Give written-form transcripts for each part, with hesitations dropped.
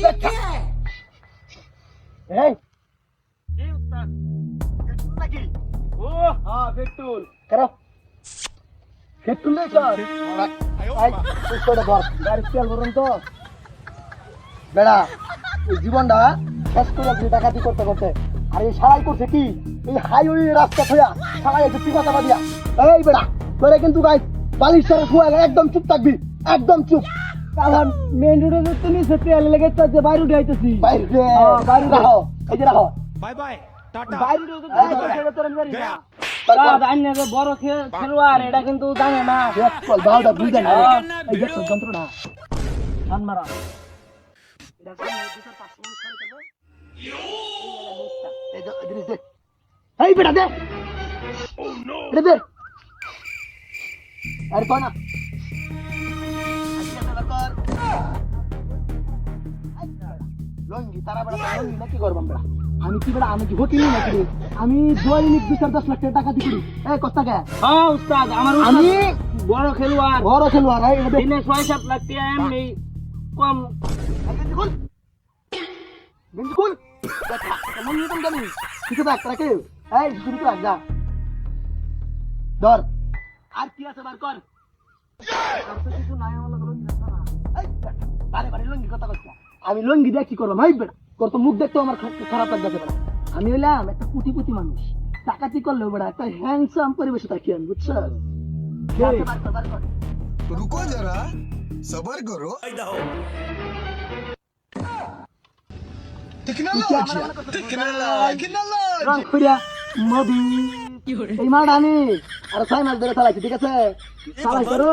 ये क्या है এই কি উস্তাদ পেট্রোল নাকি ও হ্যাঁ পেট্রোল করো পেট্রোল নেই স্যার আই পুষ্পটা ধর গাড়ি তেল ভরুন তো বেড়া এই জীবনটা শেষ করে দিলি ডাকাতি করতে করতে আর এই শালাই করছে কি এই হাইওয়ে রাস্তা থয়া শালাই এসে পিপাসা বাদিয়া এই বেড়া তোরে কিন্তু গাইস বালিশ ছাড়া শুয়ে একদম চুপ থাকবি একদম চুপ কারণ মেন রোডে তো নিচে তেল লেগে তো যে বাইরে উঠে আইতেছি বাইরে রাখো এই যে রাখো বাই বাই টাটা বাইরে উঠে তোর মেরি না জানি যে বড় খেলোয়াড় এটা কিন্তু জানে না চল বাউটা বুঝে না এই যে যন্ত্রটা টান মারা এটা সামনে দুটো পাঁচ মিনিট খালি করবে এই যে জিনিস দে এই বেটা দে ও নো এটা দে আরে কোন না লঙ্গি তারা বেড়া লঙ্গি নাকি করবাম বেড়া আমি কি বেড়া আমি কি হোটেল নাকি আমি দৈনিক 2-10 লাখ টাকা টাকা দিই এই কস্তা কে হ্যাঁ উস্তাদ আমার আমি বড় খেলোয়াড় এই দিনে 6-7 লাখ টাকা এমনি কম বিলকুল দেখা কেমন নিয়ম জানি কিছু দেখ রাখে এই শুরু কর যা ধর আর কি আছে বার কর কিছু নাই আমার লঙ্গি না এই বারে বারে লঙ্গি কথা কইছা আমি লঙ্গি দিয়ে কি করব ভাই বেটা তোর তো মুখ দেখতে আমার খারাপ লাগছে বেটা আমি হইলাম একটা কোটিপতি মানুষ টাকাতি করলেও বেটা একটা হ্যান্ডসাম পরিবেশে থাকি আমি বুঝছো तो रुको जरा सबर करो এই মাঠ আমি আর 6 মাস ধরে চালাইছি ঠিক আছে চালাই করো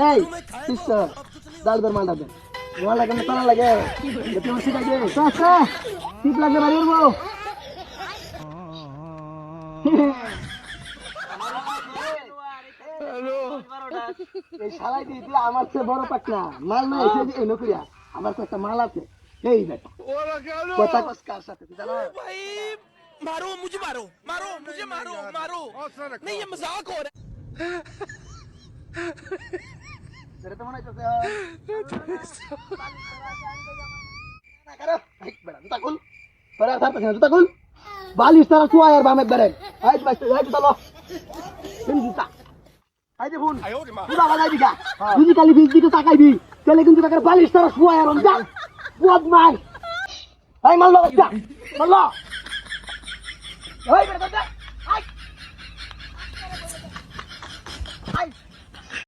এই সিস্টার ডাল দর মালটা দে মালটা কেন চালা লাগে তুমি শিখাই দে চাচা টিপ লাগে বাড়ি উঠবো এই শালাই দিয়ে দিলে আমার চেয়ে বড় পাকনা মাল নয় এসে এই নকরিয়া আমার তো একটা মাল আছে এই বেটা কথা কস কার সাথে তুই জানো भाई मारो मुझे मारो मारो मुझे मारो मारो नहीं ये मजाक हो रहा है तेरे तो मने तो ना करो एक बेटा जूता खोल पर यार था जूता खोल बालिश तरह तू यार बाम एक बेरे आज बस आज चलो तुम जूता आज फोन তুই বাবা যাই দিকা তুই খালি 20 দিকে তাকাইবি তাহলে কিন্তু টাকার বালিশ তারা শুয়া আর যা বহুত মার এই মাল লাগা মাল এই বেটা